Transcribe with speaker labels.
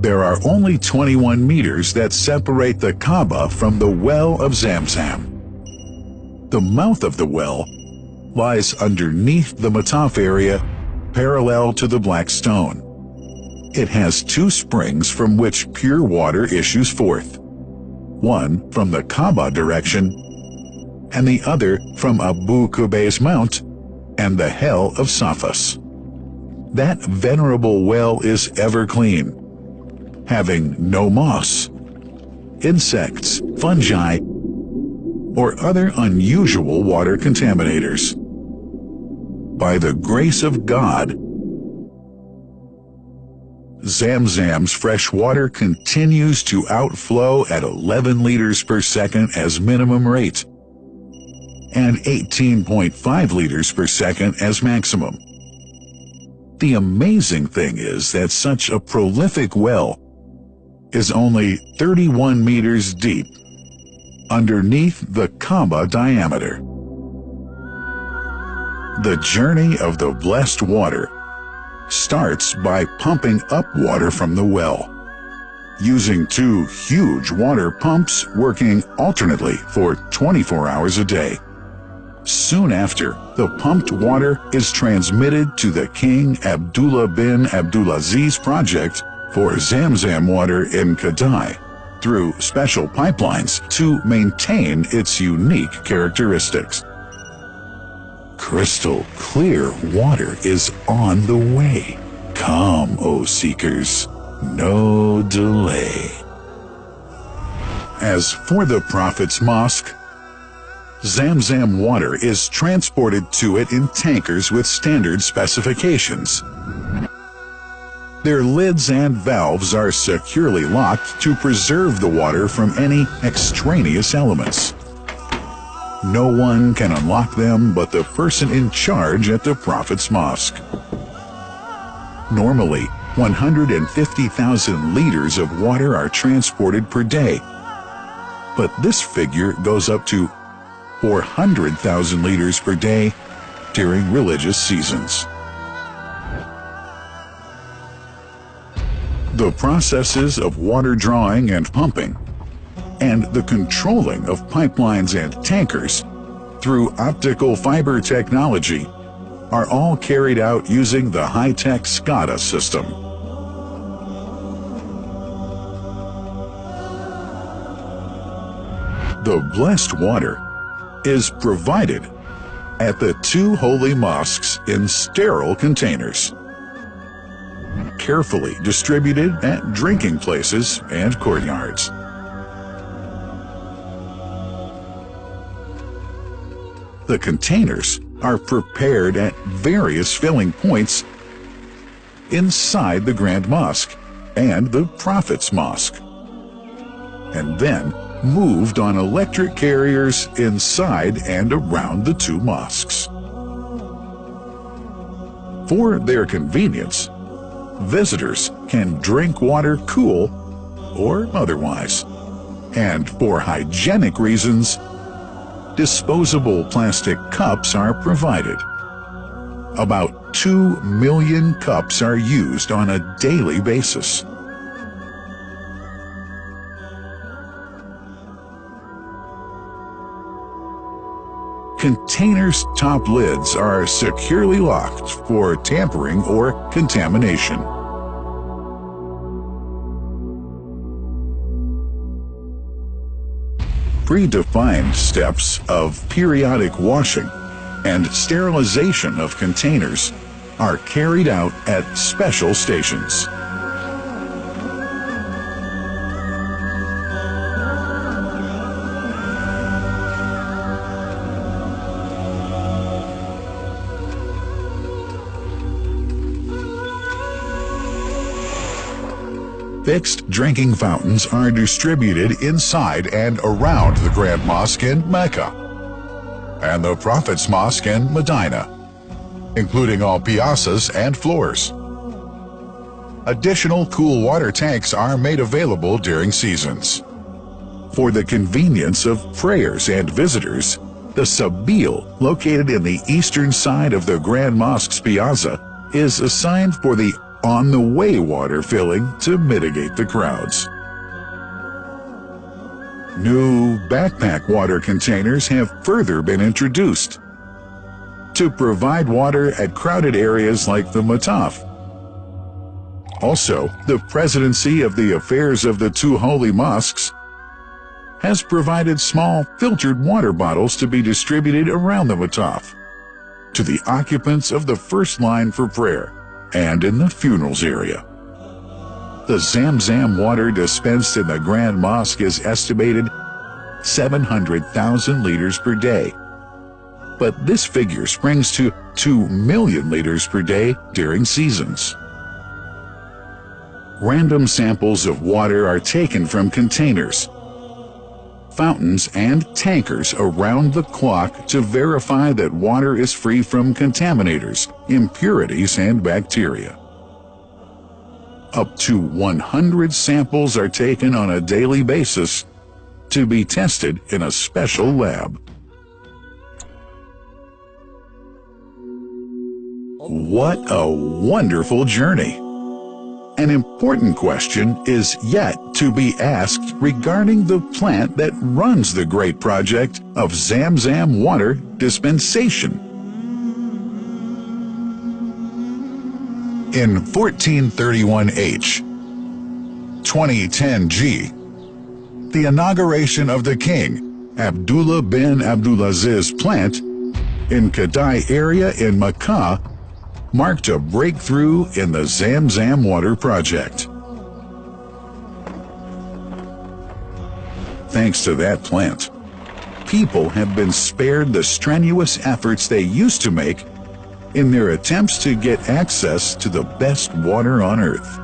Speaker 1: There are only 21 meters that separate the Kaaba from the well of Zamzam. The mouth of the well lies underneath the Mataf area, parallel to the Black Stone. It has two springs from which pure water issues forth, one from the Kaaba direction and the other from Abu Qubays Mount and the Hell of Safas. That venerable well is ever clean, having no moss, insects, fungi, or other unusual water contaminators. By the grace of God, Zamzam's fresh water continues to outflow at 11 liters per second as minimum rate and 18.5 liters per second as maximum. The amazing thing is that such a prolific well is only 31 meters deep underneath the Kaaba diameter. The journey of the blessed water starts by pumping up water from the well, using two huge water pumps working alternately for 24 hours a day. Soon after, the pumped water is transmitted to the King Abdullah bin Abdulaziz project for Zamzam water in Kadai through special pipelines to maintain its unique characteristics. Crystal clear water is on the way. Come, O seekers, no delay. As for the Prophet's Mosque, Zamzam water is transported to it in tankers with standard specifications. Their lids and valves are securely locked to preserve the water from any extraneous elements. No one can unlock them but the person in charge at the Prophet's Mosque. Normally, 150,000 liters of water are transported per day, but this figure goes up to 400,000 liters per day during religious seasons. The processes of water drawing and pumping, and the controlling of pipelines and tankers through optical fiber technology are all carried out using the high-tech SCADA system. The blessed water is provided at the two holy mosques in sterile containers, carefully distributed at drinking places and courtyards. The containers are prepared at various filling points inside the Grand Mosque and the Prophet's Mosque, and then moved on electric carriers inside and around the two mosques. For their convenience, visitors can drink water cool or otherwise, and for hygienic reasons, disposable plastic cups are provided. About 2 million cups are used on a daily basis. Containers' top lids are securely locked for tampering or contamination. Predefined steps of periodic washing and sterilization of containers are carried out at special stations. Fixed drinking fountains are distributed inside and around the Grand Mosque in Mecca and the Prophet's Mosque in Medina, including all piazzas and floors. Additional cool water tanks are made available during seasons. For the convenience of prayers and visitors, the Sabil, located in the eastern side of the Grand Mosque's piazza, is assigned for the on-the-way water filling to mitigate the crowds. New backpack water containers have further been introduced to provide water at crowded areas like the Mataf. Also, the Presidency of the Affairs of the Two Holy Mosques has provided small filtered water bottles to be distributed around the Mataf to the occupants of the first line for prayer and in the funerals area. The Zamzam water dispensed in the Grand Mosque is estimated 700,000 liters per day, but this figure springs to 2 million liters per day during seasons. Random samples of water are taken from containers, fountains, and tankers around the clock to verify that water is free from contaminators, impurities, and bacteria. Up to 100 samples are taken on a daily basis to be tested in a special lab. What a wonderful journey! An important question is yet to be asked regarding the plant that runs the great project of Zamzam water dispensation. In 1431H, 2010G, the inauguration of the King Abdullah bin Abdulaziz plant in Kadai area in Makkah marked a breakthrough in the Zamzam water project. Thanks to that plant, people have been spared the strenuous efforts they used to make in their attempts to get access to the best water on earth.